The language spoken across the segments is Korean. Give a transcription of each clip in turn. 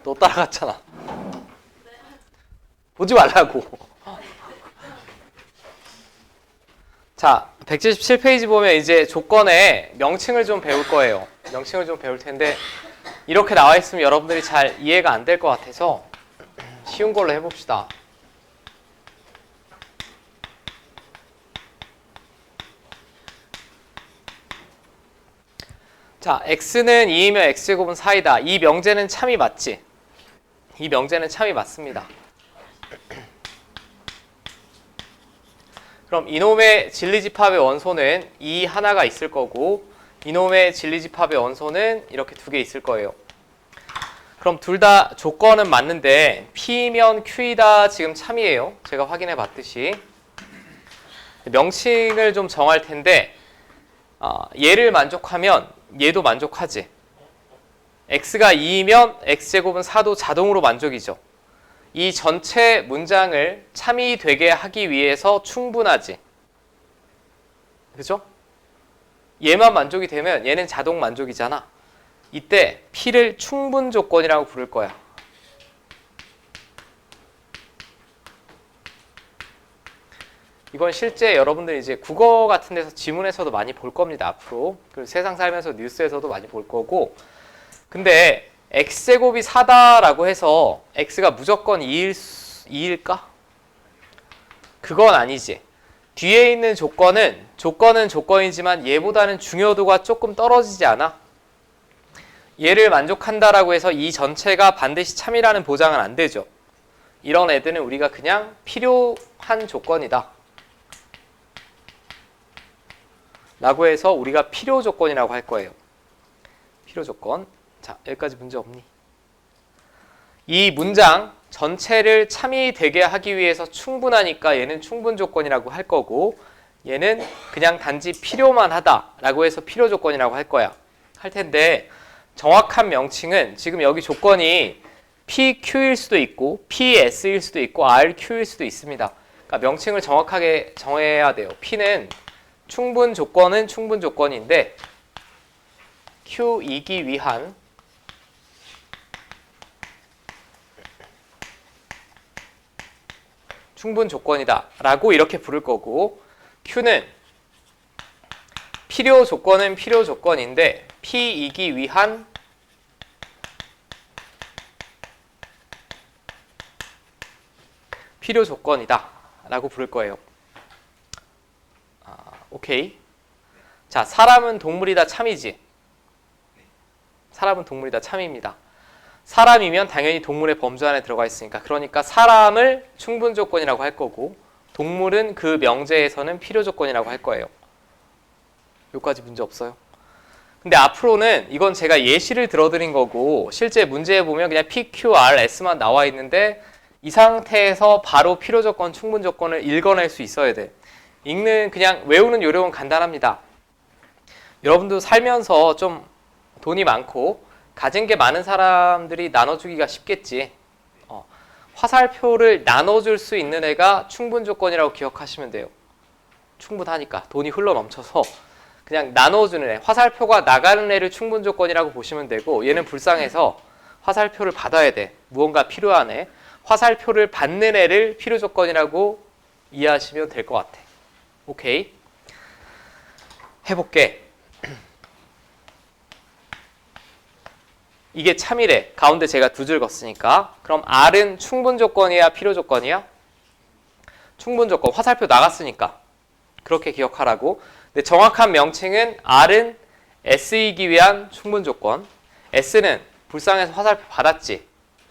너 따라갔잖아. 보지 말라고. 자, 177페이지 보면 이제 조건의 명칭을 좀 배울 거예요. 명칭을 좀 배울 텐데 이렇게 나와 있으면 여러분들이 잘 이해가 안 될 것 같아서 쉬운 걸로 해봅시다. 자, x는 2이면 x제곱은 4이다. 이 명제는 참이 맞지? 이 명제는 참이 맞습니다. 그럼 이놈의 진리집합의 원소는 이 하나가 있을 거고 이놈의 진리집합의 원소는 이렇게 두 개 있을 거예요. 그럼 둘 다 조건은 맞는데 P면 Q이다 지금 참이에요. 제가 확인해 봤듯이. 명칭을 좀 정할 텐데 얘를 만족하면 얘도 만족하지. x가 2이면 x제곱은 4도 자동으로 만족이죠. 이 전체 문장을 참이 되게 하기 위해서 충분하지. 그죠? 얘만 만족이 되면 얘는 자동 만족이잖아. 이때 P를 충분 조건이라고 부를 거야. 이건 실제 여러분들 이제 국어 같은 데서 지문에서도 많이 볼 겁니다. 앞으로. 그리고 세상 살면서 뉴스에서도 많이 볼 거고. 근데 x제곱이 4다라고 해서 x가 무조건 2일까? 그건 아니지. 뒤에 있는 조건은 조건이지만 얘보다는 중요도가 조금 떨어지지 않아? 얘를 만족한다라고 해서 이 전체가 반드시 참이라는 보장은 안 되죠. 이런 애들은 우리가 그냥 필요한 조건이다 라고 해서 우리가 필요 조건이라고 할 거예요. 필요 조건. 자, 여기까지 문제 없니? 이 문장 전체를 참이 되게 하기 위해서 충분하니까 얘는 충분 조건이라고 할 거고 얘는 그냥 단지 필요만 하다라고 해서 필요 조건이라고 할 거야. 할 텐데 정확한 명칭은 지금 여기 조건이 PQ일 수도 있고 PS일 수도 있고 RQ일 수도 있습니다. 그러니까 명칭을 정확하게 정해야 돼요. P는 충분 조건은 충분 조건인데 Q이기 위한 충분 조건이다 라고 이렇게 부를 거고 Q는 필요 조건은 필요 조건인데 P이기 위한 필요 조건이다 라고 부를 거예요. 오케이. 자, 사람은 동물이다 참이지? 사람은 동물이다 참입니다. 사람이면 당연히 동물의 범주 안에 들어가 있으니까 그러니까 사람을 충분 조건이라고 할 거고 동물은 그 명제에서는 필요 조건이라고 할 거예요. 여기까지 문제 없어요. 근데 앞으로는 이건 제가 예시를 들어드린 거고 실제 문제에 보면 그냥 P, Q, R, S만 나와 있는데 이 상태에서 바로 필요 조건, 충분 조건을 읽어낼 수 있어야 돼. 읽는 그냥 외우는 요령은 간단합니다. 여러분도 살면서 좀 돈이 많고 가진 게 많은 사람들이 나눠주기가 쉽겠지. 화살표를 나눠줄 수 있는 애가 충분 조건이라고 기억하시면 돼요. 충분하니까 돈이 흘러 넘쳐서 그냥 나눠주는 애, 화살표가 나가는 애를 충분 조건이라고 보시면 되고 얘는 불쌍해서 화살표를 받아야 돼. 무언가 필요한 애. 화살표를 받는 애를 필요 조건이라고 이해하시면 될 것 같아. 오케이. 해볼게. 이게 참이래. 가운데 제가 두 줄 걷으니까. 그럼 R은 충분 조건이야? 필요 조건이야? 충분 조건. 화살표 나갔으니까. 그렇게 기억하라고. 근데 정확한 명칭은 R은 S이기 위한 충분 조건. S는 불쌍해서 화살표 받았지.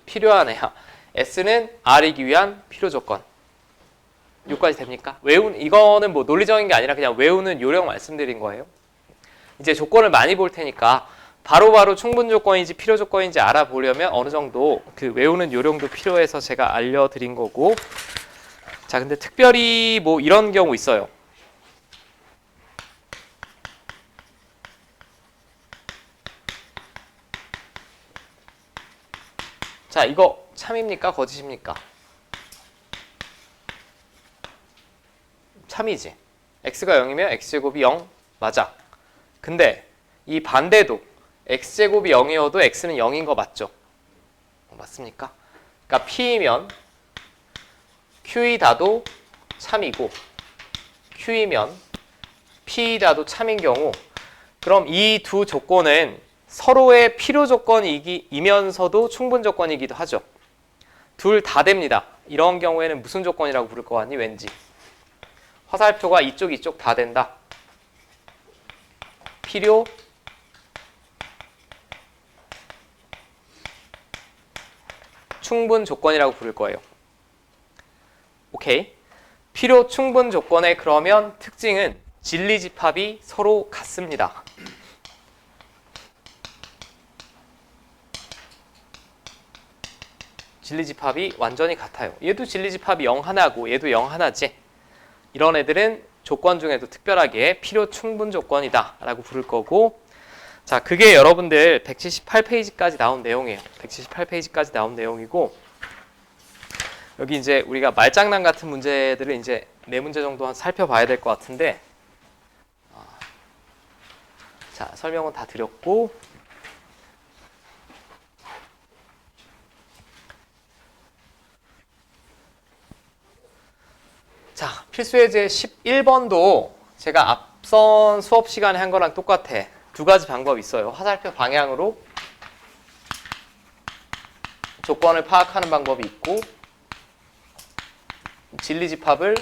필요한 애야. S는 R이기 위한 필요 조건. 여기까지 됩니까? 이거는 뭐 논리적인 게 아니라 그냥 외우는 요령 말씀드린 거예요. 이제 조건을 많이 볼 테니까 바로바로 충분 조건인지 필요 조건인지 알아보려면 어느 정도 그 외우는 요령도 필요해서 제가 알려드린 거고. 자, 근데 특별히 뭐 이런 경우 있어요. 자, 이거 참입니까? 거짓입니까? 참이지. x가 0이면 x제곱이 0 맞아. 근데 이 반대도 x제곱이 0이어도 x는 0인 거 맞죠? 맞습니까? 그러니까 P이면 Q이다도 참이고 Q이면 P이다도 참인 경우 그럼 이 두 조건은 서로의 필요 조건이면서도 충분 조건이기도 하죠. 둘 다 됩니다. 이런 경우에는 무슨 조건이라고 부를 것 같니? 왠지 화살표가 이쪽 다 된다. 필요 충분 조건이라고 부를 거예요. 오케이. 필요 충분 조건의 그러면 특징은 진리집합이 서로 같습니다. 진리집합이 완전히 같아요. 얘도 진리집합이 0 하나고 얘도 0 하나지. 이런 애들은 조건 중에도 특별하게 필요 충분 조건이다 라고 부를 거고, 자, 그게 여러분들 178페이지까지 나온 내용이에요. 178페이지까지 나온 내용이고, 여기 이제 우리가 말장난 같은 문제들을 이제 4문제 정도 한 살펴봐야 될 것 같은데, 자, 설명은 다 드렸고, 자, 필수예제 11번도 제가 앞선 수업 시간에 한 거랑 똑같아. 두 가지 방법이 있어요. 화살표 방향으로 조건을 파악하는 방법이 있고, 진리집합을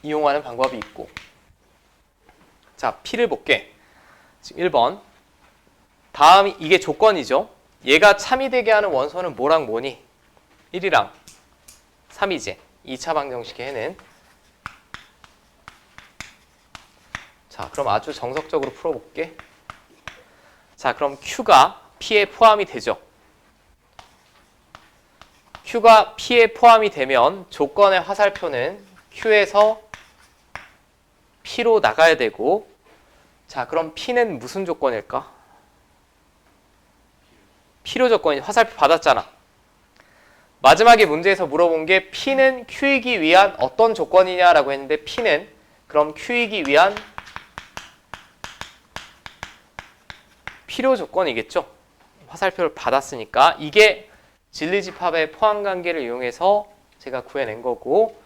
이용하는 방법이 있고. 자, P를 볼게. 지금 1번. 다음이 이게 조건이죠. 얘가 참이 되게 하는 원소는 뭐랑 뭐니? 1이랑 3이지. 2차 방정식의 해는. 자, 그럼 아주 정석적으로 풀어볼게. 자, 그럼 Q가 P에 포함이 되죠. Q가 P에 포함이 되면 조건의 화살표는 Q에서 P로 나가야 되고, 자, 그럼 P는 무슨 조건일까? 필요 조건이 화살표 받았잖아. 마지막에 문제에서 물어본 게 P는 Q이기 위한 어떤 조건이냐라고 했는데, P는 그럼 Q이기 위한 필요 조건이겠죠. 화살표를 받았으니까 이게 진리집합의 포함관계를 이용해서 제가 구해낸 거고,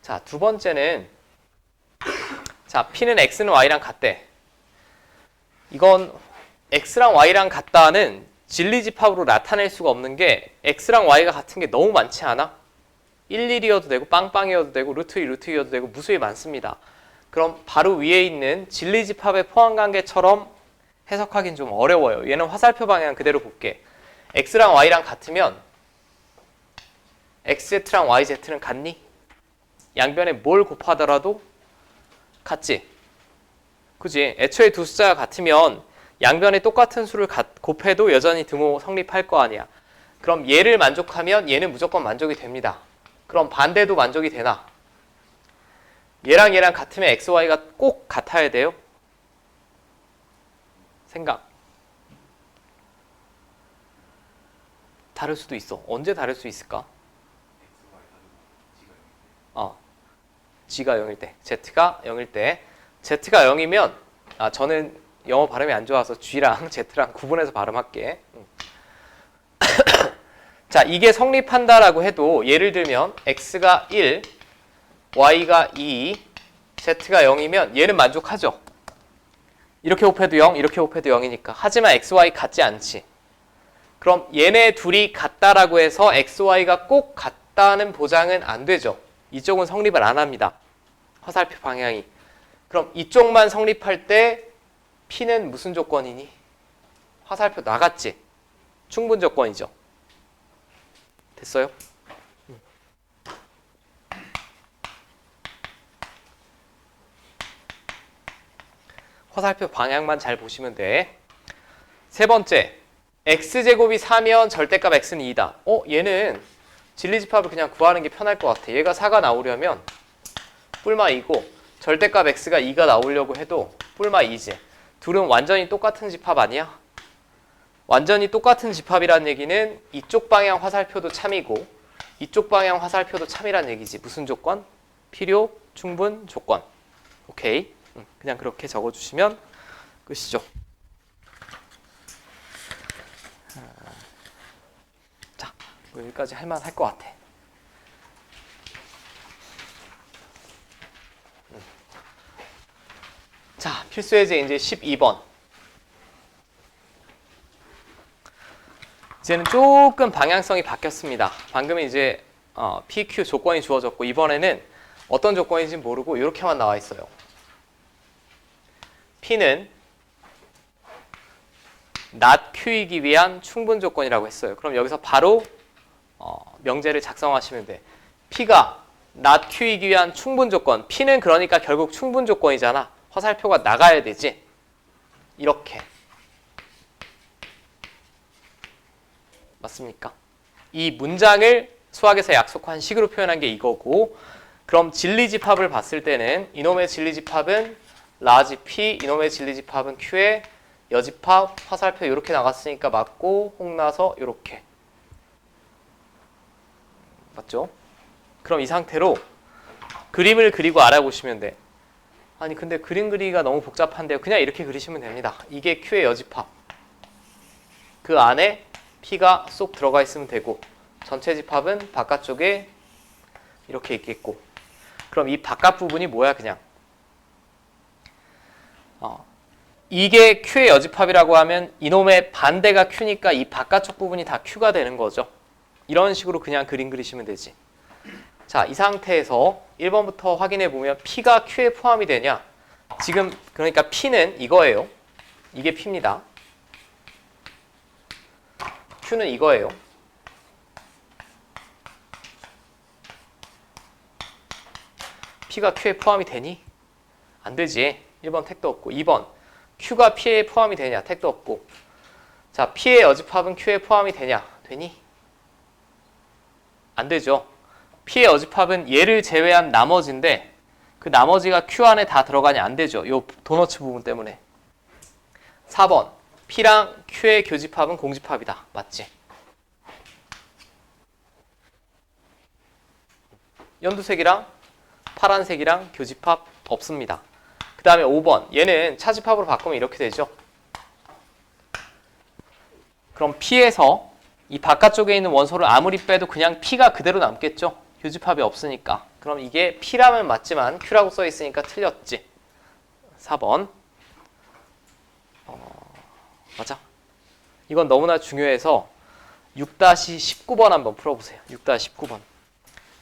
자, 두 번째는, 자, P는 X는 Y랑 같대. 이건 X랑 Y랑 같다는 진리집합으로 나타낼 수가 없는 게 X랑 Y가 같은 게 너무 많지 않아? 11이어도 되고 빵빵이어도 되고 루트 2, 루트 2여도 되고 무수히 많습니다. 그럼 바로 위에 있는 진리집합의 포함관계처럼 해석하기는 좀 어려워요. 얘는 화살표 방향 그대로 볼게. X랑 Y랑 같으면 XZ랑 YZ는 같니? 양변에 뭘 곱하더라도 같지? 그지? 애초에 두 숫자가 같으면 양변에 똑같은 수를 곱해도 여전히 등호 성립할 거 아니야. 그럼 얘를 만족하면 얘는 무조건 만족이 됩니다. 그럼 반대도 만족이 되나? 얘랑 얘랑 같으면 X, Y가 꼭 같아야 돼요? 생각. 다를 수도 있어. 언제 다를 수 있을까? G가 0일 때, Z가 0일 때. Z가 0이면, 저는 영어 발음이 안 좋아서 G랑 Z랑 구분해서 발음할게. 자, 이게 성립한다라고 해도 예를 들면 X가 1, Y가 2, Z가 0이면 얘는 만족하죠. 이렇게 곱해도 0, 이렇게 곱해도 0이니까. 하지만 X, Y 같지 않지. 그럼 얘네 둘이 같다라고 해서 X, Y가 꼭 같다는 보장은 안 되죠. 이쪽은 성립을 안 합니다. 화살표 방향이. 그럼 이쪽만 성립할 때 P는 무슨 조건이니? 화살표 나갔지? 충분 조건이죠. 됐어요? 화살표 방향만 잘 보시면 돼. 세 번째, x제곱이 4면 절대값 x는 2다. 얘는 진리집합을 그냥 구하는 게 편할 것 같아. 얘가 4가 나오려면 뿔마 2고 절대값 x가 2가 나오려고 해도 뿔마 2지. 둘은 완전히 똑같은 집합 아니야? 완전히 똑같은 집합이란 얘기는 이쪽 방향 화살표도 참이고 이쪽 방향 화살표도 참이란 얘기지. 무슨 조건? 필요, 충분, 조건. 오케이. 그냥 그렇게 적어주시면 끝이죠. 여기까지 할만할 것 같아. 자, 필수 예제 이제 12번. 이제는 조금 방향성이 바뀌었습니다. 방금은 이제 PQ 조건이 주어졌고 이번에는 어떤 조건인지 모르고 이렇게만 나와 있어요. P는 not Q이기 위한 충분 조건이라고 했어요. 그럼 여기서 바로 명제를 작성하시면 돼. P가 not Q이기 위한 충분 조건. P는 그러니까 결국 충분 조건이잖아. 화살표가 나가야 되지. 이렇게. 맞습니까? 이 문장을 수학에서 약속한 식으로 표현한 게 이거고, 그럼 진리집합을 봤을 때는 이놈의 진리집합은 라지 P, 이놈의 진리집합은 Q의 여집합, 화살표 이렇게 나갔으니까 맞고 홍나서 이렇게. 맞죠? 그럼 이 상태로 그림을 그리고 알아보시면 돼. 아니 근데 그림 그리기가 너무 복잡한데요. 그냥 이렇게 그리시면 됩니다. 이게 Q의 여집합. 그 안에 P가 쏙 들어가 있으면 되고 전체 집합은 바깥쪽에 이렇게 있겠고, 그럼 이 바깥 부분이 뭐야 그냥 이게 Q의 여집합이라고 하면 이놈의 반대가 Q니까 이 바깥쪽 부분이 다 Q가 되는 거죠. 이런 식으로 그냥 그림 그리시면 되지. 자, 이 상태에서 1번부터 확인해 보면 P가 Q에 포함이 되냐? 지금 그러니까 P는 이거예요. 이게 P입니다. Q는 이거예요. P가 Q에 포함이 되니? 안 되지. 1번 택도 없고. 2번 Q가 P에 포함이 되냐? 택도 없고. 자, P의 여집합은 Q에 포함이 되냐? 되니? 안 되죠. P의 여집합은 얘를 제외한 나머지인데 그 나머지가 Q 안에 다 들어가냐? 안 되죠. 요 도너츠 부분 때문에. 4번 P랑 Q의 교집합은 공집합이다. 맞지? 연두색이랑 파란색이랑 교집합 없습니다. 그 다음에 5번 얘는 차집합으로 바꾸면 이렇게 되죠. 그럼 P에서 이 바깥쪽에 있는 원소를 아무리 빼도 그냥 P가 그대로 남겠죠. 교집합이 없으니까. 그럼 이게 P라면 맞지만 Q라고 써 있으니까 틀렸지. 4번 맞아. 이건 너무나 중요해서 6-19번 한번 풀어보세요. 6-19번.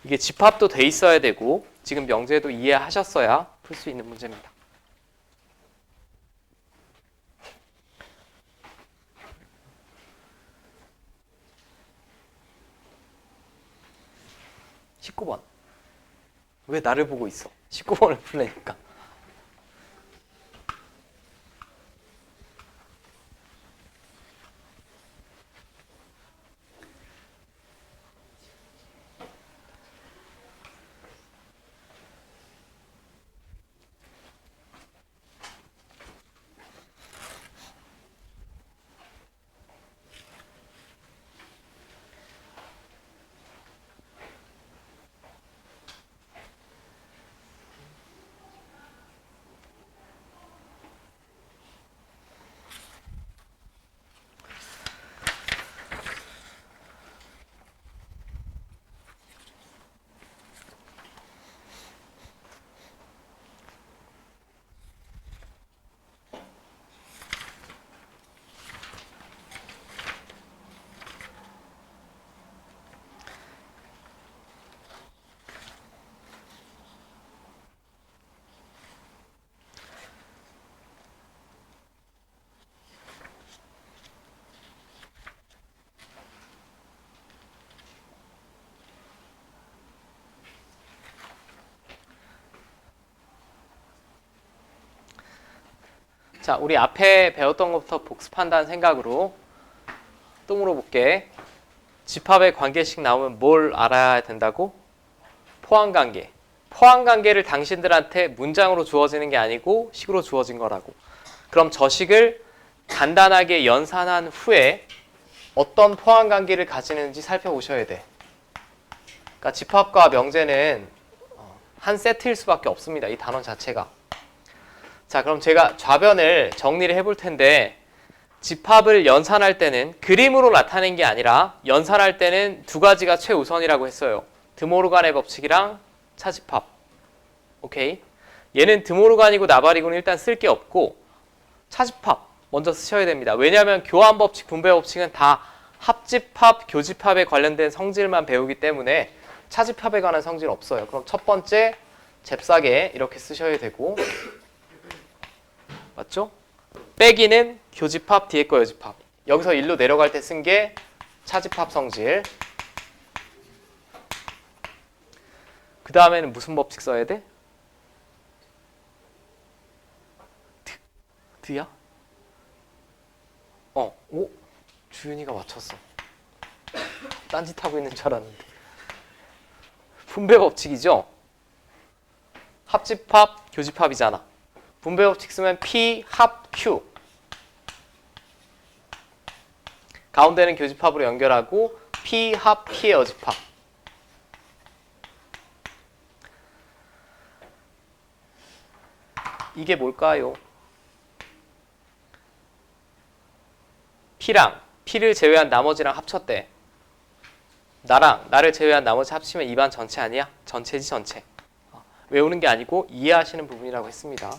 이게 집합도 돼 있어야 되고 지금 명제도 이해하셨어야 풀 수 있는 문제입니다. (19번) 왜 나를 보고 있어? 19번을 풀려니까. 자, 우리 앞에 배웠던 것부터 복습한다는 생각으로 또 물어볼게. 집합의 관계식 나오면 뭘 알아야 된다고? 포함관계. 포함관계를 당신들한테 문장으로 주어지는 게 아니고 식으로 주어진 거라고. 그럼 저 식을 간단하게 연산한 후에 어떤 포함관계를 가지는지 살펴보셔야 돼. 그러니까 집합과 명제는 한 세트일 수밖에 없습니다. 이 단원 자체가. 자, 그럼 제가 좌변을 정리를 해볼 텐데 집합을 연산할 때는 그림으로 나타낸 게 아니라 연산할 때는 두 가지가 최우선이라고 했어요. 드모르간의 법칙이랑 차집합. 오케이? 얘는 드모르간이고 나발이고는 일단 쓸 게 없고 차집합 먼저 쓰셔야 됩니다. 왜냐하면 교환법칙, 분배법칙은 다 합집합, 교집합에 관련된 성질만 배우기 때문에 차집합에 관한 성질 없어요. 그럼 첫 번째 잽싸게 이렇게 쓰셔야 되고, 맞죠? 빼기는 교집합, 뒤에 거 여집합. 여기서 1로 내려갈 때 쓴 게 차집합 성질. 그 다음에는 무슨 법칙 써야 돼? 드야? 오? 주윤이가 맞췄어. 딴짓하고 있는 줄 알았는데. 분배 법칙이죠? 합집합, 교집합이잖아. 분배 법칙 쓰면 P, 합, Q. 가운데는 교집합으로 연결하고 P, 합, P의 여집합. 이게 뭘까요? P랑 P를 제외한 나머지랑 합쳤대. 나를 제외한 나머지 합치면 입안 전체 아니야? 전체지 전체. 외우는 게 아니고 이해하시는 부분이라고 했습니다.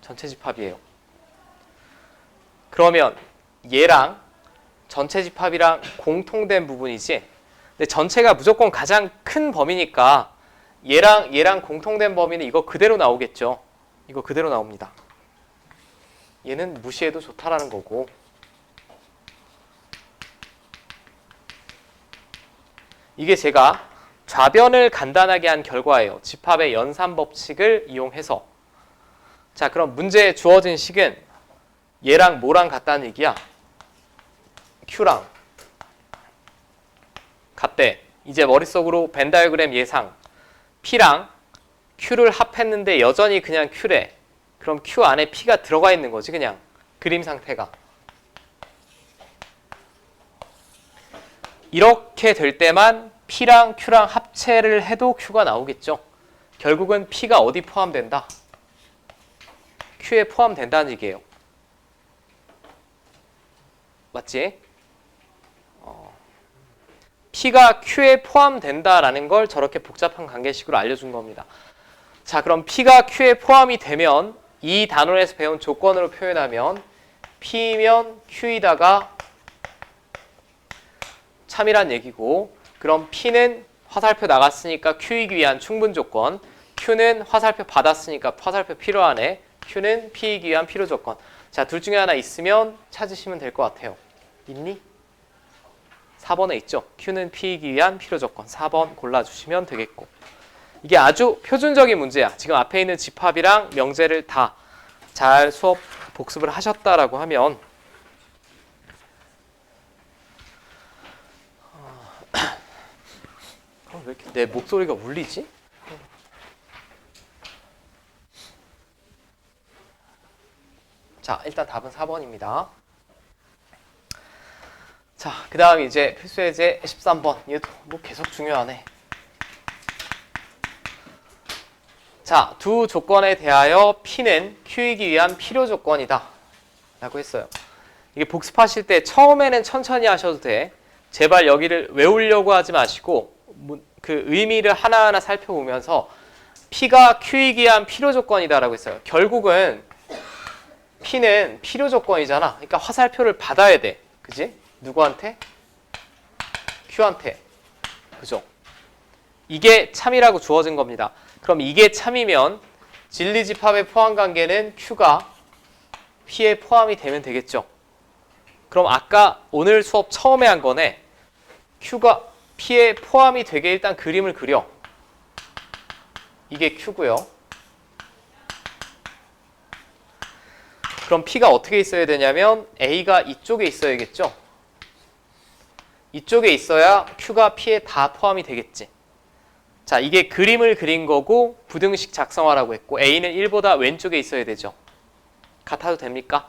전체 집합이에요. 그러면 얘랑 전체 집합이랑 공통된 부분이지. 근데 전체가 무조건 가장 큰 범위니까 얘랑 공통된 범위는 이거 그대로 나오겠죠. 이거 그대로 나옵니다. 얘는 무시해도 좋다라는 거고. 이게 제가 좌변을 간단하게 한 결과예요. 집합의 연산 법칙을 이용해서. 자, 그럼 문제에 주어진 식은 얘랑 뭐랑 같다는 얘기야? Q랑 같대. 이제 머릿속으로 벤 다이어그램 예상. P랑 Q를 합했는데 여전히 그냥 Q래. 그럼 Q 안에 P가 들어가 있는 거지, 그냥. 그림 상태가. 이렇게 될 때만 P랑 Q랑 합체를 해도 Q가 나오겠죠. 결국은 P가 어디 포함된다? Q에 포함된다는 얘기예요. 맞지? P가 Q에 포함된다라는 걸 저렇게 복잡한 관계식으로 알려준 겁니다. 자, 그럼 P가 Q에 포함이 되면 이 단원에서 배운 조건으로 표현하면 P면 Q이다가 참이란 얘기고, 그럼 P는 화살표 나갔으니까 Q이기 위한 충분 조건, Q는 화살표 받았으니까 화살표 필요하네, Q는 P이기 위한 필요 조건. 자, 둘 중에 하나 있으면 찾으시면 될 것 같아요. 있니? 4번에 있죠. Q는 P이기 위한 필요 조건. 4번 골라주시면 되겠고. 이게 아주 표준적인 문제야. 지금 앞에 있는 집합이랑 명제를 다 잘 수업 복습을 하셨다라고 하면 왜 이렇게 내 목소리가 울리지? 자, 일단 답은 4번입니다. 자, 그 다음 이제 필수예제 13번. 얘도 뭐 계속 중요하네. 자, 두 조건에 대하여 P는 Q이기 위한 필요 조건이다 라고 했어요. 이게 복습하실 때 처음에는 천천히 하셔도 돼. 제발 여기를 외우려고 하지 마시고 그 의미를 하나하나 살펴보면서 P가 Q이기 위한 필요 조건이다 라고 했어요. 결국은 P는 필요 조건이잖아. 그러니까 화살표를 받아야 돼. 그지? 누구한테? Q한테. 그죠? 이게 참이라고 주어진 겁니다. 그럼 이게 참이면 진리집합의 포함관계는 Q가 P에 포함이 되면 되겠죠. 그럼 아까 오늘 수업 처음에 한 거네. Q가 P에 포함이 되게 일단 그림을 그려. 이게 Q고요. 그럼 P가 어떻게 있어야 되냐면 A가 이쪽에 있어야겠죠. 이쪽에 있어야 Q가 P에 다 포함이 되겠지. 자, 이게 그림을 그린 거고 부등식 작성하라고 했고 A는 1보다 왼쪽에 있어야 되죠. 같아도 됩니까?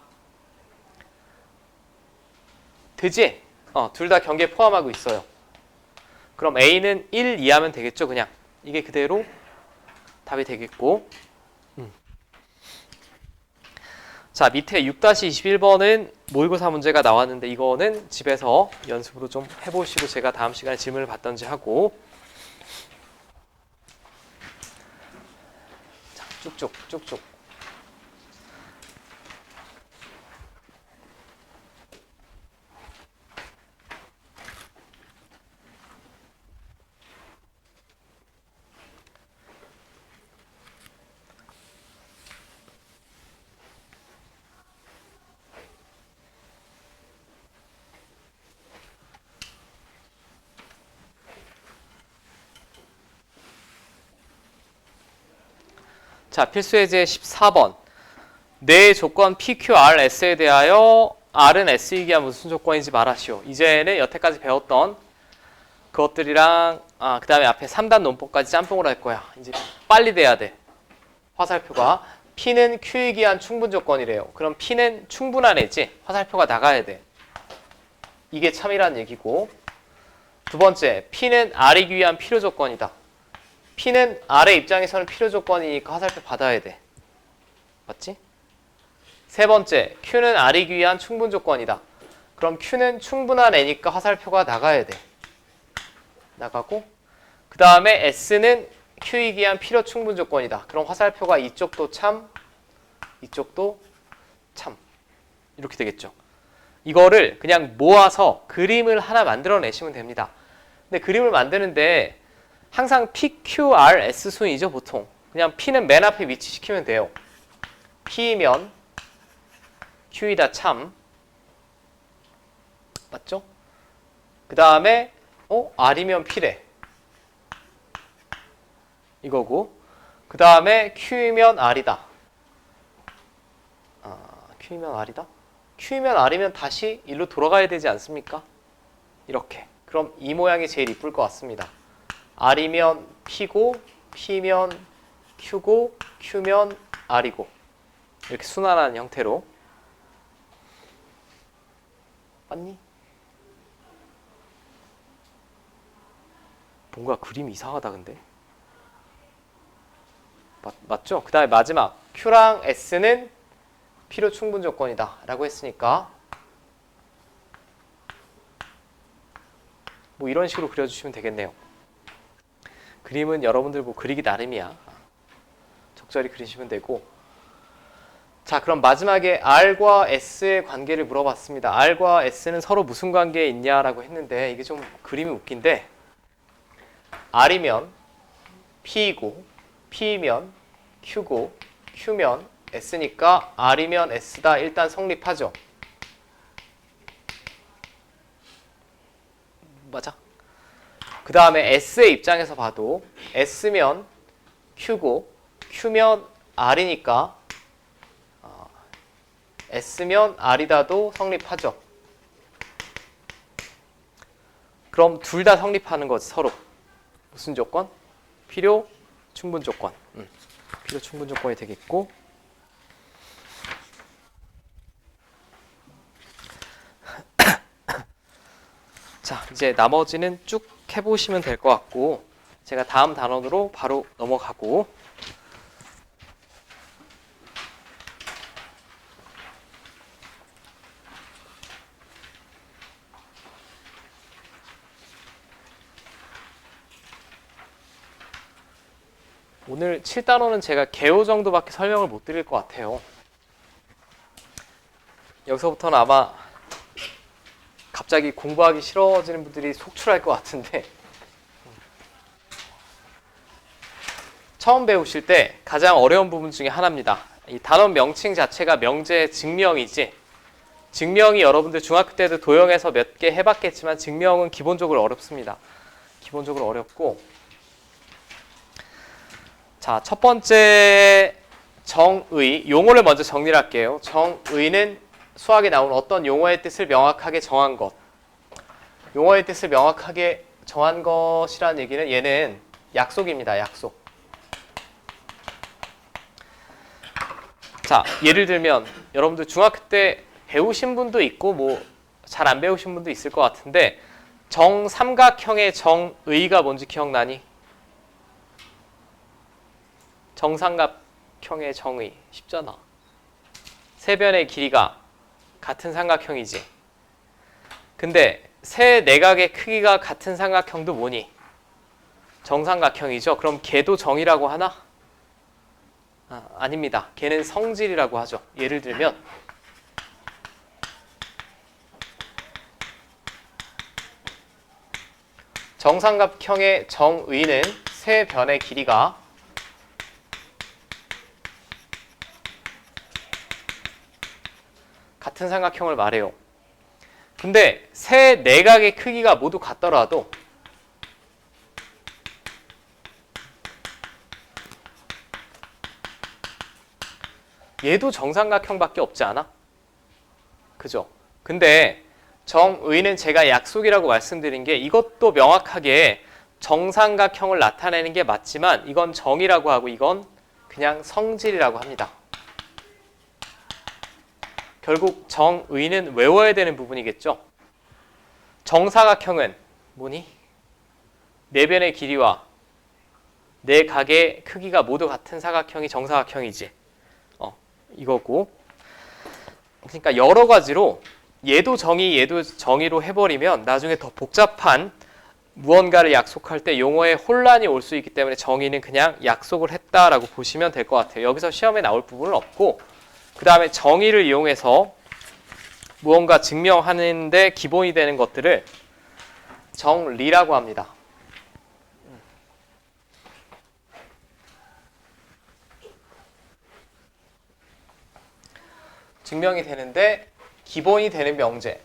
되지? 둘 다 경계에 포함하고 있어요. 그럼 A는 1 이하면 되겠죠, 그냥. 이게 그대로 답이 되겠고. 자, 밑에 6-21번은 모의고사 문제가 나왔는데 이거는 집에서 연습으로 좀 해보시고 제가 다음 시간에 질문을 받던지 하고. 자, 쭉쭉. 자, 필수예제 14번. 내 조건 PQRS에 대하여 R은 S이기 한 무슨 조건인지 말하시오. 이제는 여태까지 배웠던 그것들이랑 그 다음에 앞에 3단 논법까지 짬뽕으로 할 거야. 이제 빨리 돼야 돼. 화살표가 P는 Q이기 한 충분 조건이래요. 그럼 P는 충분한 애지. 화살표가 나가야 돼. 이게 참이라는 얘기고. 두 번째, P는 R이기 위한 필요 조건이다. P는 R의 입장에서는 필요 조건이니까 화살표 받아야 돼. 맞지? 세 번째, Q는 R이기 위한 충분 조건이다. 그럼 Q는 충분한 애니까 화살표가 나가야 돼. 나가고 그 다음에 S는 Q이기 위한 필요 충분 조건이다. 그럼 화살표가 이쪽도 참, 이쪽도 참. 이렇게 되겠죠. 이거를 그냥 모아서 그림을 하나 만들어내시면 됩니다. 근데 그림을 만드는데 항상 PQRS 순이죠, 보통. 그냥 P는 맨 앞에 위치시키면 돼요. P면 Q이다 참. 맞죠? 그 다음에 R이면 P래. 이거고. 그 다음에 Q이면 R이다. Q이면 R이다? Q이면 R이면 다시 일로 돌아가야 되지 않습니까? 이렇게. 그럼 이 모양이 제일 이쁠 것 같습니다. R이면 P고, P면 Q고, Q면 R이고. 이렇게 순환한 형태로. 맞니? 뭔가 그림이 이상하다 근데. 맞죠? 그 다음에 마지막 Q랑 S는 필요 충분 조건이다 라고 했으니까 뭐 이런 식으로 그려주시면 되겠네요. 그림은 여러분들 뭐 그리기 나름이야. 적절히 그리시면 되고. 자, 그럼 마지막에 R과 S의 관계를 물어봤습니다. R과 S는 서로 무슨 관계에 있냐라고 했는데 이게 좀 그림이 웃긴데 R이면 P이고 P면 Q고 Q면 S니까 R이면 S다 일단 성립하죠. 맞아. 그 다음에 S의 입장에서 봐도 S면 Q고 Q면 R이니까 S면 R이다도 성립하죠. 그럼 둘 다 성립하는 거지 서로. 무슨 조건? 필요 충분 조건. 필요 충분 조건이 되겠고. 자, 이제 나머지는 쭉 해보시면 될 것 같고 제가 다음 단원으로 바로 넘어가고. 오늘 7단원은 제가 개요 정도밖에 설명을 못 드릴 것 같아요. 여기서부터는 아마 갑자기 공부하기 싫어지는 분들이 속출할 것 같은데 처음 배우실 때 가장 어려운 부분 중에 하나입니다. 이 단원 명칭 자체가 명제의 증명이지, 증명이 여러분들 중학교 때도 도형에서 몇 개 해봤겠지만 증명은 기본적으로 어렵습니다. 기본적으로 어렵고. 자, 첫 번째 정의, 용어를 먼저 정리를 할게요. 정의는 수학에 나온 어떤 용어의 뜻을 명확하게 정한 것. 용어의 뜻을 명확하게 정한 것이라는 얘기는 얘는 약속입니다. 약속. 자, 예를 들면 여러분들 중학교 때 배우신 분도 있고 뭐 잘 안 배우신 분도 있을 것 같은데 정삼각형의 정의가 뭔지 기억나니? 정삼각형의 정의 쉽잖아. 세 변의 길이가 같은 삼각형이지. 근데 세 내각의 크기가 같은 삼각형도 뭐니? 정삼각형이죠. 그럼 걔도 정이라고 하나? 아닙니다. 걔는 성질이라고 하죠. 예를 들면 정삼각형의 정의는 세 변의 길이가 같은 삼각형을 말해요. 근데 세 내각의 크기가 모두 같더라도 얘도 정삼각형밖에 없지 않아? 그죠? 근데 정의는 제가 약속이라고 말씀드린 게 이것도 명확하게 정삼각형을 나타내는 게 맞지만 이건 정이라고 하고 이건 그냥 성질이라고 합니다. 결국 정의는 외워야 되는 부분이겠죠. 정사각형은 뭐니? 네 변의 길이와 네 각의 크기가 모두 같은 사각형이 정사각형이지. 이거고. 그러니까 여러 가지로 얘도 정의, 얘도 정의로 해버리면 나중에 더 복잡한 무언가를 약속할 때 용어에 혼란이 올 수 있기 때문에 정의는 그냥 약속을 했다라고 보시면 될 것 같아요. 여기서 시험에 나올 부분은 없고 그 다음에 정의를 이용해서 무언가 증명하는데 기본이 되는 것들을 정리라고 합니다. 증명이 되는데 기본이 되는 명제.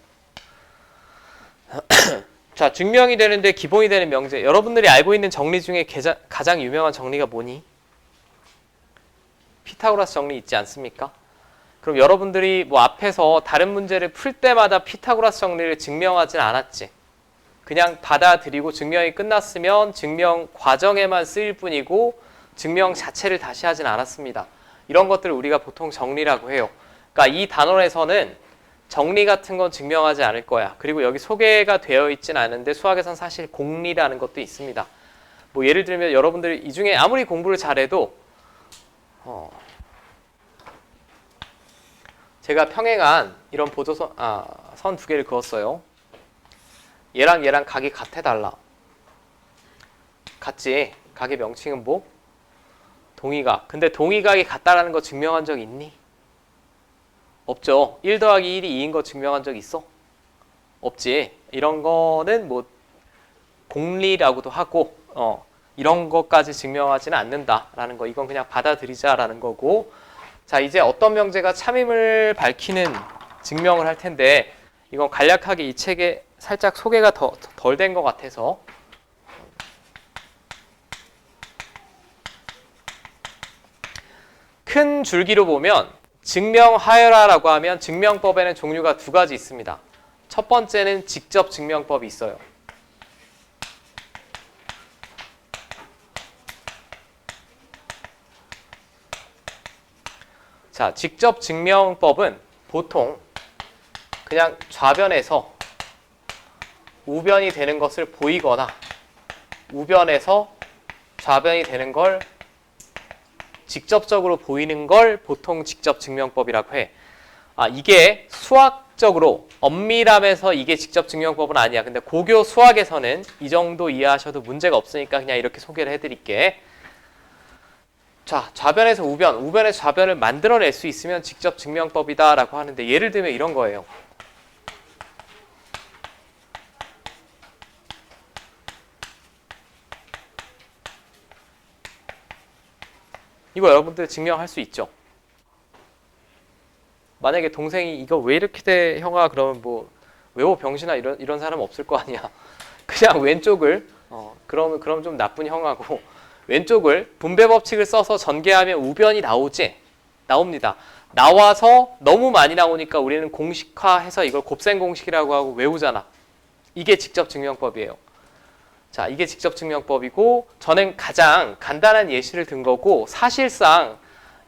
자, 증명이 되는데 기본이 되는 명제. 여러분들이 알고 있는 정리 중에 가장 유명한 정리가 뭐니? 피타고라스 정리 있지 않습니까? 그럼 여러분들이 뭐 앞에서 다른 문제를 풀 때마다 피타고라스 정리를 증명하진 않았지. 그냥 받아들이고 증명이 끝났으면 증명 과정에만 쓰일 뿐이고 증명 자체를 다시 하진 않았습니다. 이런 것들을 우리가 보통 정리라고 해요. 그러니까 이 단원에서는 정리 같은 건 증명하지 않을 거야. 그리고 여기 소개가 되어 있진 않은데 수학에선 사실 공리라는 것도 있습니다. 뭐 예를 들면 여러분들이 이 중에 아무리 공부를 잘해도 제가 평행한 이런 보조선 선 두 개를 그었어요. 얘랑 얘랑 각이 같아달라. 같지? 각의 명칭은 뭐? 동의각. 근데 동의각이 같다라는 거 증명한 적 있니? 없죠. 1 더하기 1이 2인 거 증명한 적 있어? 없지. 이런 거는 뭐 공리라고도 하고 이런 것까지 증명하지는 않는다라는 거. 이건 그냥 받아들이자라는 거고. 자, 이제 어떤 명제가 참임을 밝히는 증명을 할 텐데 이건 간략하게 이 책에 살짝 소개가 덜 된 것 같아서 큰 줄기로 보면 증명하여라라고 하면 증명법에는 종류가 두 가지 있습니다. 첫 번째는 직접 증명법이 있어요. 자, 직접 증명법은 보통 그냥 좌변에서 우변이 되는 것을 보이거나 우변에서 좌변이 되는 걸 직접적으로 보이는 걸 보통 직접 증명법이라고 해. 이게 수학적으로 엄밀함에서 이게 직접 증명법은 아니야. 근데 고교 수학에서는 이 정도 이해하셔도 문제가 없으니까 그냥 이렇게 소개를 해드릴게. 자, 좌변에서 우변, 우변에서 좌변을 만들어낼 수 있으면 직접 증명법이다라고 하는데 예를 들면 이런 거예요. 이거 여러분들 증명할 수 있죠. 만약에 동생이 이거 왜 이렇게 돼 형아 그러면 뭐 외워 병신아 이런 사람 없을 거 아니야. 그냥 왼쪽을 그럼 좀 나쁜 형하고 왼쪽을 분배 법칙을 써서 전개하면 우변이 나옵니다. 나와서 너무 많이 나오니까 우리는 공식화해서 이걸 곱셈 공식이라고 하고 외우잖아. 이게 직접 증명법이에요. 자, 이게 직접 증명법이고 저는 가장 간단한 예시를 든 거고 사실상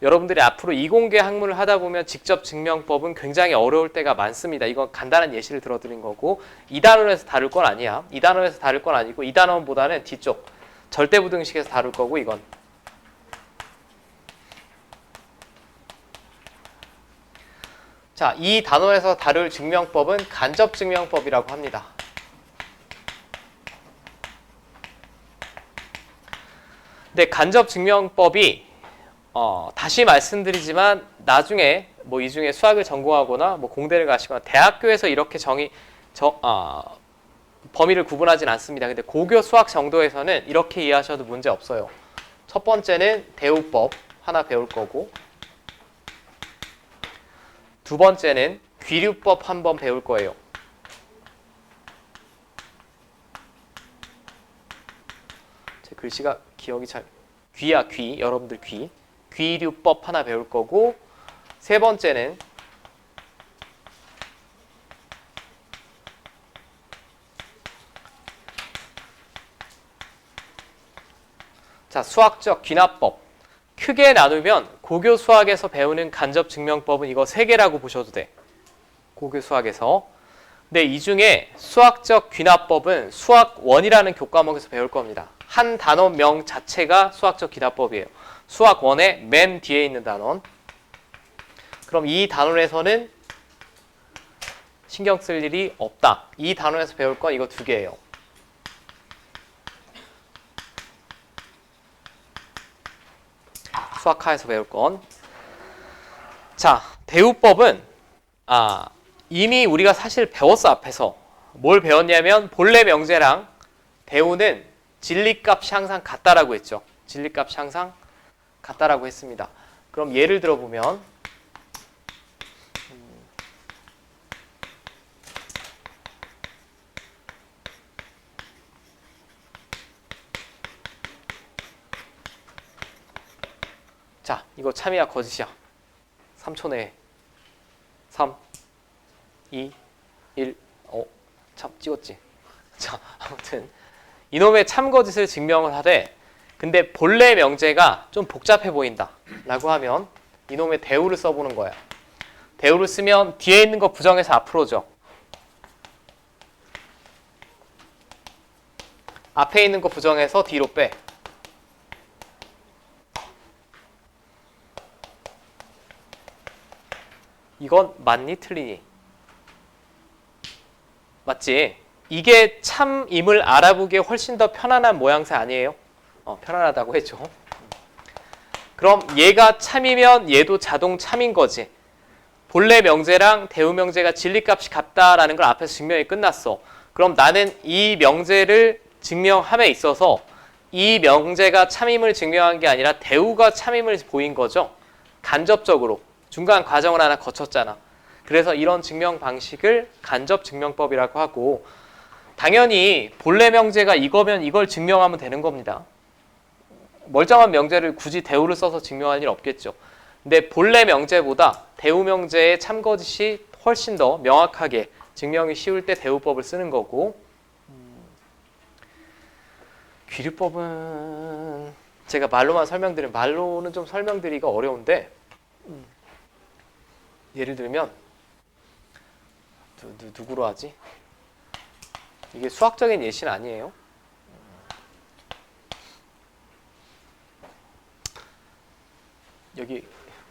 여러분들이 앞으로 이공계 학문을 하다 보면 직접 증명법은 굉장히 어려울 때가 많습니다. 이건 간단한 예시를 들어드린 거고 2단원에서 다룰 건 아니야. 2단원에서 다룰 건 아니고 2단원보다는 뒤쪽 절대부등식에서 다룰 거고 이건. 자, 이 단원에서 다룰 증명법은 간접증명법이라고 합니다. 근데 간접증명법이 다시 말씀드리지만 나중에 뭐 이 중에 수학을 전공하거나 뭐 공대를 가시거나 대학교에서 이렇게 범위를 구분하진 않습니다. 근데 고교 수학 정도에서는 이렇게 이해하셔도 문제 없어요. 첫 번째는 대우법 하나 배울 거고, 두 번째는 귀류법 한번 배울 거예요. 제 글씨가 기억이 귀야, 귀. 여러분들 귀. 귀류법 하나 배울 거고, 세 번째는 자, 수학적 귀납법. 크게 나누면 고교 수학에서 배우는 간접증명법은 이거 3개라고 보셔도 돼. 고교 수학에서. 근데 이 중에 수학적 귀납법은 수학1이라는 교과목에서 배울 겁니다. 한 단원명 자체가 수학적 귀납법이에요. 수학1의 맨 뒤에 있는 단원. 그럼 이 단원에서는 신경 쓸 일이 없다. 이 단원에서 배울 건 이거 2개예요. 수학하에서 배울 건. 자, 대우법은 이미 우리가 사실 배웠어. 앞에서 뭘 배웠냐면 본래 명제랑 대우는 진리값이 항상 같다라고 했죠. 진리값이 항상 같다라고 했습니다. 그럼 예를 들어보면 자, 이거 참이야 거짓이야. 3초 내에 3, 2, 1, 참 찍었지. 자, 아무튼 이놈의 참거짓을 증명을 하되 근데 본래 명제가 좀 복잡해 보인다 라고 하면 이놈의 대우를 써보는 거야. 대우를 쓰면 뒤에 있는 거 부정해서 앞으로죠. 앞에 있는 거 부정해서 뒤로 빼. 이건 맞니? 틀리니? 맞지? 이게 참임을 알아보기에 훨씬 더 편안한 모양새 아니에요? 편안하다고 했죠. 그럼 얘가 참이면 얘도 자동 참인 거지. 본래 명제랑 대우 명제가 진리값이 같다라는 걸 앞에서 증명이 끝났어. 그럼 나는 이 명제를 증명함에 있어서 이 명제가 참임을 증명한 게 아니라 대우가 참임을 보인 거죠. 간접적으로. 중간 과정을 하나 거쳤잖아. 그래서 이런 증명 방식을 간접증명법이라고 하고 당연히 본래 명제가 이거면 이걸 증명하면 되는 겁니다. 멀쩡한 명제를 굳이 대우를 써서 증명할 일 없겠죠. 근데 본래 명제보다 대우 명제의 참거짓이 훨씬 더 명확하게 증명이 쉬울 때 대우법을 쓰는 거고 귀류법은 제가 말로만 설명드리면 말로는 좀 설명드리기가 어려운데 예를 들면 누구로 하지? 이게 수학적인 예시는 아니에요. 여기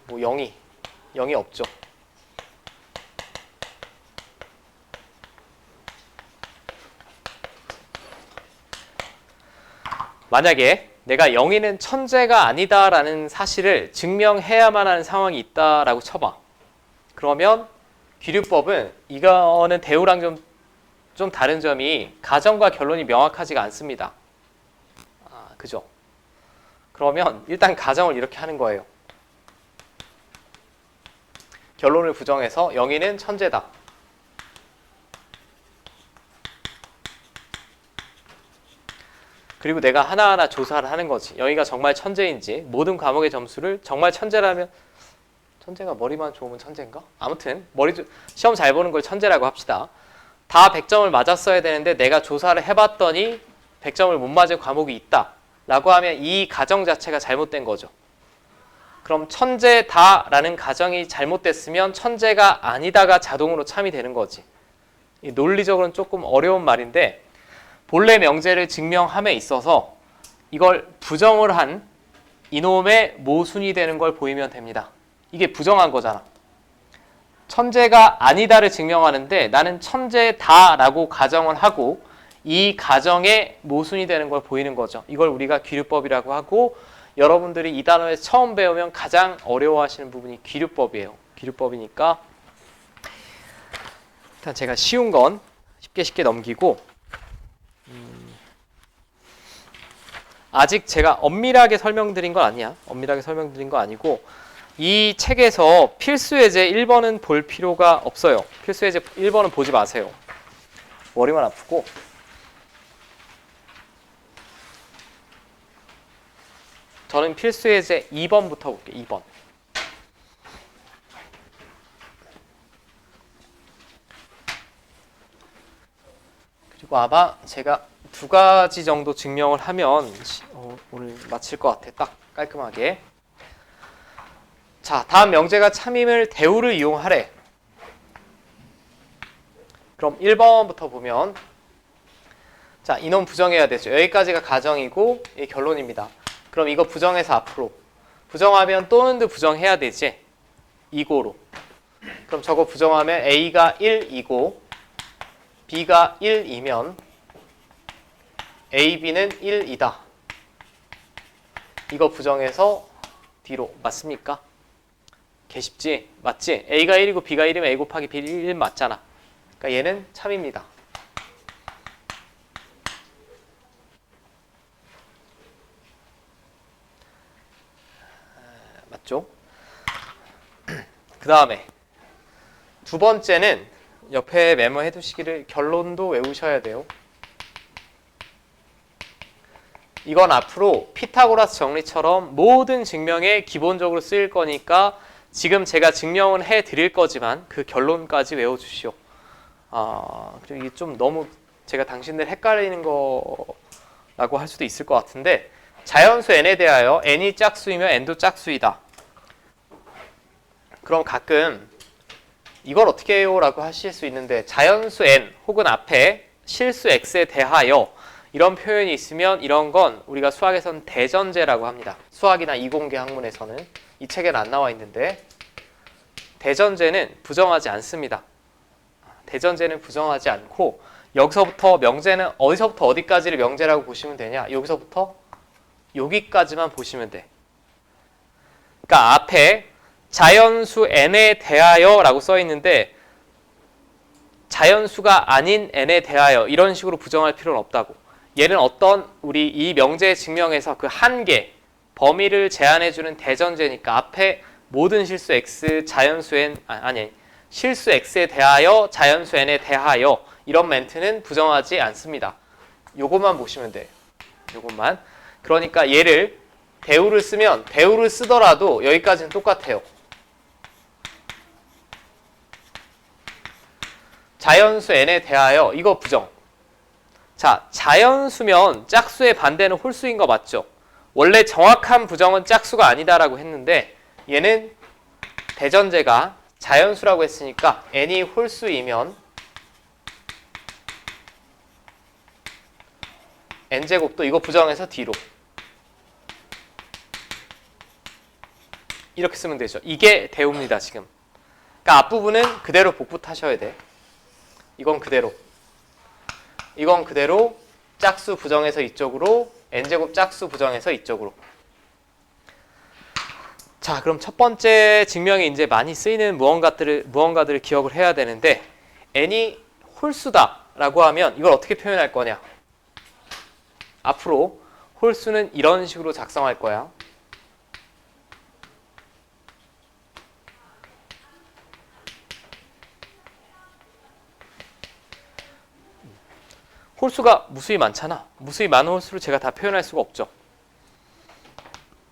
뭐 0이 없죠. 만약에 내가 0이는 천재가 아니다라는 사실을 증명해야만 하는 상황이 있다라고 쳐봐. 그러면 귀류법은 이거는 대우랑 좀 다른 점이 가정과 결론이 명확하지가 않습니다. 그죠? 그러면 일단 가정을 이렇게 하는 거예요. 결론을 부정해서 영희는 천재다. 그리고 내가 하나하나 조사를 하는 거지. 영희가 정말 천재인지 모든 과목의 점수를 정말 천재라면 천재가 머리만 좋으면 천재인가? 아무튼 시험 잘 보는 걸 천재라고 합시다. 다 100점을 맞았어야 되는데 내가 조사를 해봤더니 100점을 못 맞은 과목이 있다 라고 하면 이 가정 자체가 잘못된 거죠. 그럼 천재다라는 가정이 잘못됐으면 천재가 아니다가 자동으로 참이 되는 거지. 논리적으로는 조금 어려운 말인데 본래 명제를 증명함에 있어서 이걸 부정을 한 이놈의 모순이 되는 걸 보이면 됩니다. 이게 부정한 거잖아. 천재가 아니다를 증명하는데 나는 천재다라고 가정을 하고 이 가정의 모순이 되는 걸 보이는 거죠. 이걸 우리가 귀류법이라고 하고 여러분들이 이 단어에서 처음 배우면 가장 어려워하시는 부분이 귀류법이에요. 귀류법이니까 일단 제가 쉬운 건 쉽게 넘기고 아직 제가 엄밀하게 설명드린 건 아니야. 엄밀하게 설명드린 거 아니고 이 책에서 필수 예제 1번은 볼 필요가 없어요. 필수 예제 1번은 보지 마세요. 머리만 아프고. 저는 필수 예제 2번부터 볼게요. 2번. 그리고 아마 제가 2가지 정도 증명을 하면 오늘 마칠 것 같아. 딱 깔끔하게. 자, 다음 명제가 참임을 대우를 이용하래. 그럼 1번부터 보면 자, 인원 부정해야 되죠. 여기까지가 가정이고 이 결론입니다. 그럼 이거 부정해서 앞으로 부정하면 또는도 부정해야 되지. 이고로. 그럼 저거 부정하면 A가 1이고 B가 1이면 A, B는 1이다. 이거 부정해서 D로. 맞습니까? 개 쉽지? 맞지? A가 1이고 B가 1이면 A 곱하기 B 1 맞잖아. 그러니까 얘는 참입니다. 맞죠? 그 다음에 2번째는 옆에 메모해 두시기를 결론도 외우셔야 돼요. 이건 앞으로 피타고라스 정리처럼 모든 증명에 기본적으로 쓰일 거니까 지금 제가 증명은 해 드릴 거지만 그 결론까지 외워주시오. 그리고 이게 좀 너무 제가 당신들 헷갈리는 거라고 할 수도 있을 것 같은데 자연수 n에 대하여 n이 짝수이면 n도 짝수이다. 그럼 가끔 이걸 어떻게 해요? 라고 하실 수 있는데 자연수 n 혹은 앞에 실수 x에 대하여 이런 표현이 있으면 이런 건 우리가 수학에서는 대전제라고 합니다. 수학이나 이공계 학문에서는 이 책에는 안 나와 있는데 대전제는 부정하지 않습니다. 대전제는 부정하지 않고 여기서부터 명제는 어디서부터 어디까지를 명제라고 보시면 되냐? 여기서부터 여기까지만 보시면 돼. 그러니까 앞에 자연수 n에 대하여 라고 써 있는데 자연수가 아닌 n에 대하여 이런 식으로 부정할 필요는 없다고. 얘는 어떤 우리 이 명제 증명에서 그 한계, 범위를 제한해주는 대전제니까 앞에 모든 실수 x, 자연수 n, 실수 x에 대하여, 자연수 n에 대하여 이런 멘트는 부정하지 않습니다. 요것만 보시면 돼. 요것만. 그러니까 얘를 대우를 쓰면 대우를 쓰더라도 여기까지는 똑같아요. 자연수 n에 대하여 이거 부정. 자, 자연수면 짝수의 반대는 홀수인 거 맞죠? 원래 정확한 부정은 짝수가 아니다라고 했는데 얘는 대전제가 자연수라고 했으니까 n이 홀수이면 n제곱도 이거 부정해서 D로 이렇게 쓰면 되죠. 이게 대우입니다. 지금. 그러니까 앞부분은 그대로 복부 타셔야 돼. 이건 그대로. 이건 그대로 짝수 부정해서 이쪽으로 n제곱 짝수 부정해서 이쪽으로. 자, 그럼 첫 번째 증명이 이제 많이 쓰이는 무언가들을 기억을 해야 되는데 n이 홀수다라고 하면 이걸 어떻게 표현할 거냐? 앞으로 홀수는 이런 식으로 작성할 거야. 홀수가 무수히 많잖아. 무수히 많은 홀수를 제가 다 표현할 수가 없죠.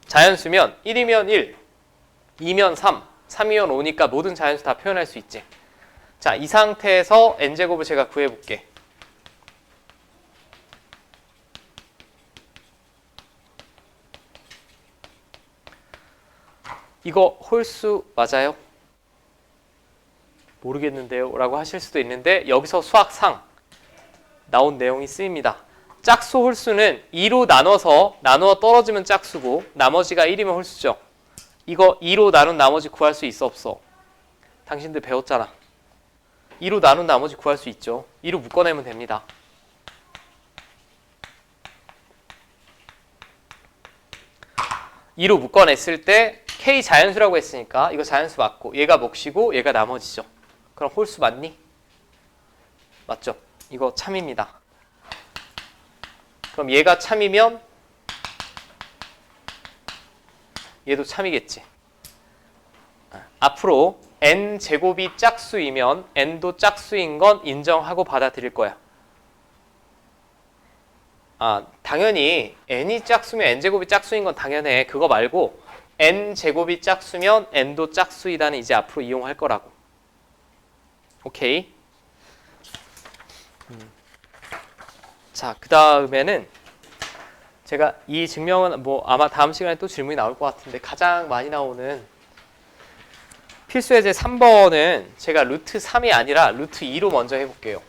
자연수면 1이면 1, 2면 3, 3이면 5니까 모든 자연수 다 표현할 수 있지. 자, 이 상태에서 n제곱을 제가 구해볼게. 이거 홀수 맞아요? 모르겠는데요? 라고 하실 수도 있는데 여기서 수학상 나온 내용이 쓰입니다. 짝수 홀수는 2로 나누어 떨어지면 짝수고 나머지가 1이면 홀수죠. 이거 2로 나눈 나머지 구할 수 있어 없어? 당신들 배웠잖아. 2로 나눈 나머지 구할 수 있죠. 2로 묶어내면 됩니다. (2로) 묶어냈을 때 K 자연수라고 했으니까 이거 자연수 맞고 얘가 몫이고 얘가 나머지죠. 그럼 홀수 맞니? 맞죠? 이거 참입니다. 그럼 얘가 참이면 얘도 참이겠지. 앞으로 n제곱이 짝수이면 n도 짝수인 건 인정하고 받아들일 거야. 당연히 n이 짝수면 n제곱이 짝수인 건 당연해. 그거 말고 n제곱이 짝수면 n도 짝수이다는 이제 앞으로 이용할 거라고. 오케이. 자, 그 다음에는 제가 이 증명은 뭐 아마 다음 시간에 또 질문이 나올 것 같은데 가장 많이 나오는 필수 예제 3번은 제가 루트 3이 아니라 루트 2로 먼저 해볼게요.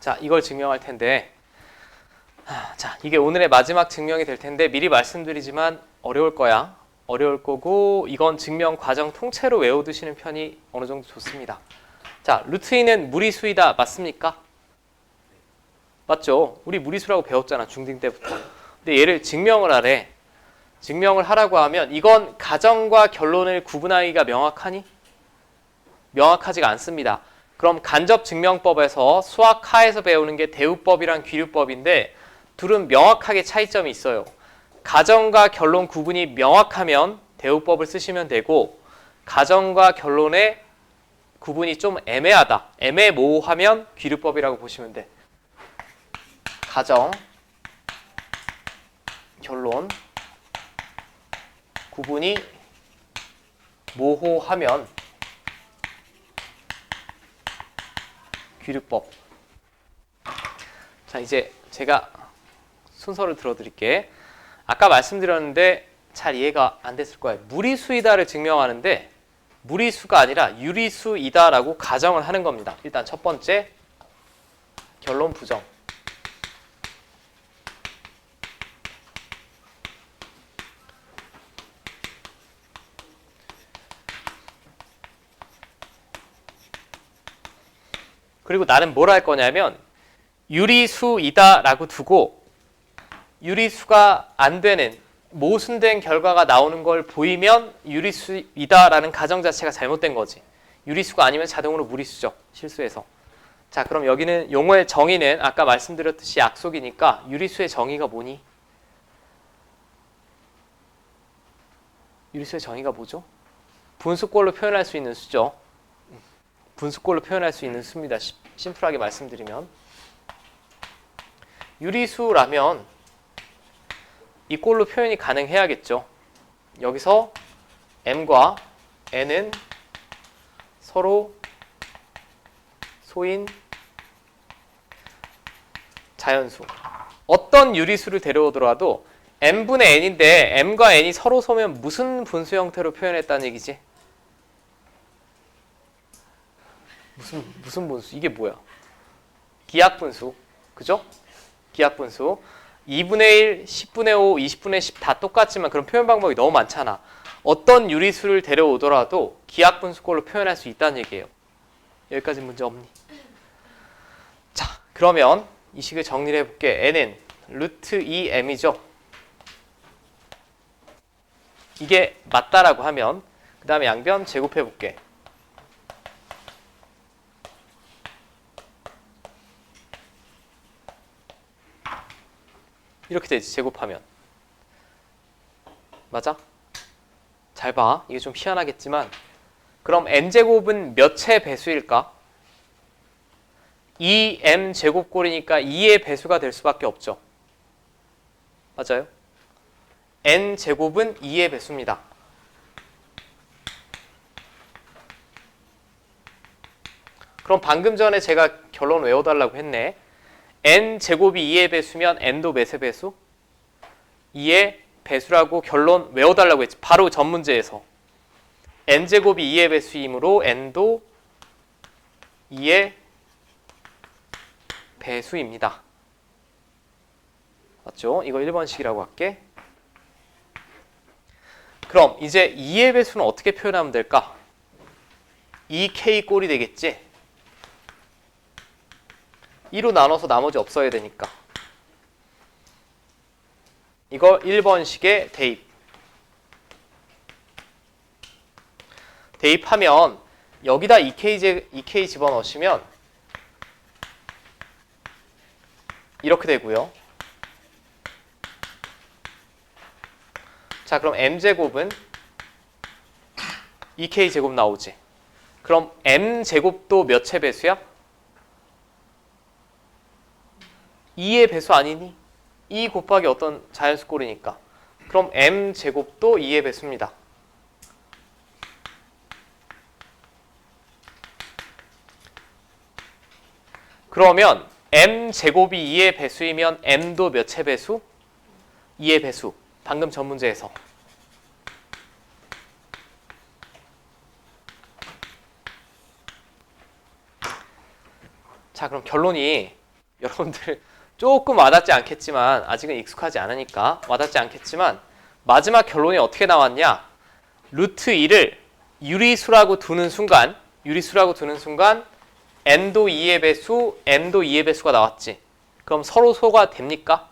자, 이걸 증명할 텐데 자, 이게 오늘의 마지막 증명이 될 텐데 미리 말씀드리지만 어려울 거야. 어려울 거고 이건 증명 과정 통째로 외워두시는 편이 어느 정도 좋습니다. 자, 루트 2는 무리수이다. 맞습니까? 맞죠? 우리 무리수라고 배웠잖아. 중딩 때부터. 근데 얘를 증명을 하래. 증명을 하라고 하면 이건 가정과 결론을 구분하기가 명확하니? 명확하지가 않습니다. 그럼 간접증명법에서 수학하에서 배우는 게 대우법이랑 귀류법인데 둘은 명확하게 차이점이 있어요. 가정과 결론 구분이 명확하면 대우법을 쓰시면 되고 가정과 결론의 구분이 좀 애매하다. 애매모호하면 귀류법이라고 보시면 돼. 가정, 결론, 구분이 모호하면 귀류법. 자, 이제 제가 순서를 들어드릴게. 아까 말씀드렸는데 잘 이해가 안 됐을 거예요. 무리수이다를 증명하는데 무리수가 아니라 유리수이다라고 가정을 하는 겁니다. 일단 첫 번째, 결론 부정. 그리고 나는 뭘 할 거냐면 유리수이다라고 두고 유리수가 안 되는 모순된 결과가 나오는 걸 보이면 유리수이다라는 가정 자체가 잘못된 거지. 유리수가 아니면 자동으로 무리수죠. 실수해서. 자, 그럼 여기는 용어의 정의는 아까 말씀드렸듯이 약속이니까 유리수의 정의가 뭐니? 유리수의 정의가 뭐죠? 분수꼴로 표현할 수 있는 수죠. 분수꼴로 표현할 수 있는 수입니다. 심플하게 말씀드리면. 유리수라면 이 꼴로 표현이 가능해야겠죠. 여기서 m과 n은 서로 소인 자연수. 어떤 유리수를 데려오더라도 m분의 n인데 m과 n이 서로 소면 무슨 분수 형태로 표현했다는 얘기지? 무슨 분수? 이게 뭐야? 기하분수. 그죠? 기하분수. 2분의 1, 10분의 5, 20분의 10 다 똑같지만 그런 표현 방법이 너무 많잖아. 어떤 유리수를 데려오더라도 기하분수꼴로 표현할 수 있다는 얘기예요. 여기까지 문제 없니? 자, 그러면 이 식을 정리를 해볼게. n은 루트 2m이죠. 이게 맞다라고 하면 그 다음에 양변 제곱해볼게. 이렇게 되지, 제곱하면. 맞아? 잘 봐. 이게 좀 희한하겠지만 그럼 n제곱은 몇의 배수일까? 2m 제곱꼴이니까 2의 배수가 될 수밖에 없죠. 맞아요? n제곱은 2의 배수입니다. 그럼 방금 전에 제가 결론 외워달라고 했네. n제곱이 2의 배수면 n도 몇의 배수? 2의 배수라고 결론 외워달라고 했지. 바로 전 문제에서. n제곱이 2의 배수이므로 n도 2의 배수입니다. 맞죠? 이거 1번식이라고 할게. 그럼 이제 2의 배수는 어떻게 표현하면 될까? 2k 꼴이 되겠지? 2로 나눠서 나머지 없어야 되니까. 이거 1번식의 대입하면 여기다 2k 집어넣으시면 이렇게 되고요. 자, 그럼 m제곱은 2k제곱 나오지. 그럼 m제곱도 몇의 배수야? 2의 배수 아니니? 2 곱하기 어떤 자연수 꼴이니까. 그럼 m제곱도 2의 배수입니다. 그러면 m제곱이 2의 배수이면 m도 몇의 배수? 2의 배수. 방금 전 문제에서. 자, 그럼 결론이 여러분들 조금 와닿지 않겠지만 아직은 익숙하지 않으니까 와닿지 않겠지만 마지막 결론이 어떻게 나왔냐? 루트 2를 유리수라고 두는 순간 n도 2의 배수, m도 2의 배수가 나왔지. 그럼 서로 소가 됩니까?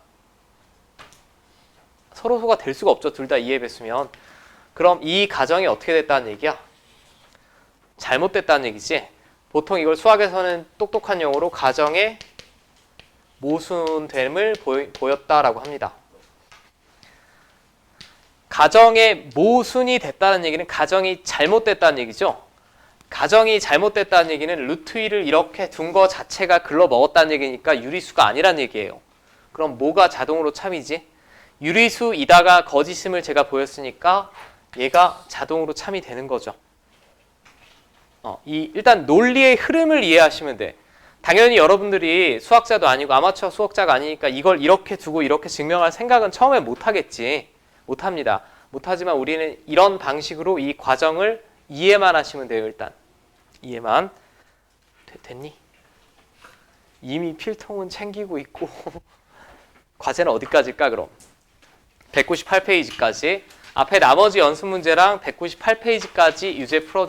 서로 소가 될 수가 없죠. 둘 다 2의 배수면. 그럼 이 가정이 어떻게 됐다는 얘기야? 잘못됐다는 얘기지. 보통 이걸 수학에서는 똑똑한 용어로 가정의 모순됨을 보였다라고 합니다. 가정의 모순이 됐다는 얘기는 가정이 잘못됐다는 얘기죠. 가정이 잘못됐다는 얘기는 루트 2를 이렇게 둔 거 자체가 글러 먹었다는 얘기니까 유리수가 아니라는 얘기예요. 그럼 뭐가 자동으로 참이지? 유리수이다가 거짓임을 제가 보였으니까 얘가 자동으로 참이 되는 거죠. 일단 논리의 흐름을 이해하시면 돼. 당연히 여러분들이 수학자도 아니고 아마추어 수학자가 아니니까 이걸 이렇게 두고 이렇게 증명할 생각은 처음에 못하겠지. 못합니다. 못하지만 우리는 이런 방식으로 이 과정을 이해만 하시면 돼요. 일단 이해만. 됐니? 이미 필통은 챙기고 있고 과제는 어디까지일까 그럼? 198페이지까지. 앞에 나머지 연습 문제랑 198페이지까지 유제 풀어주세요.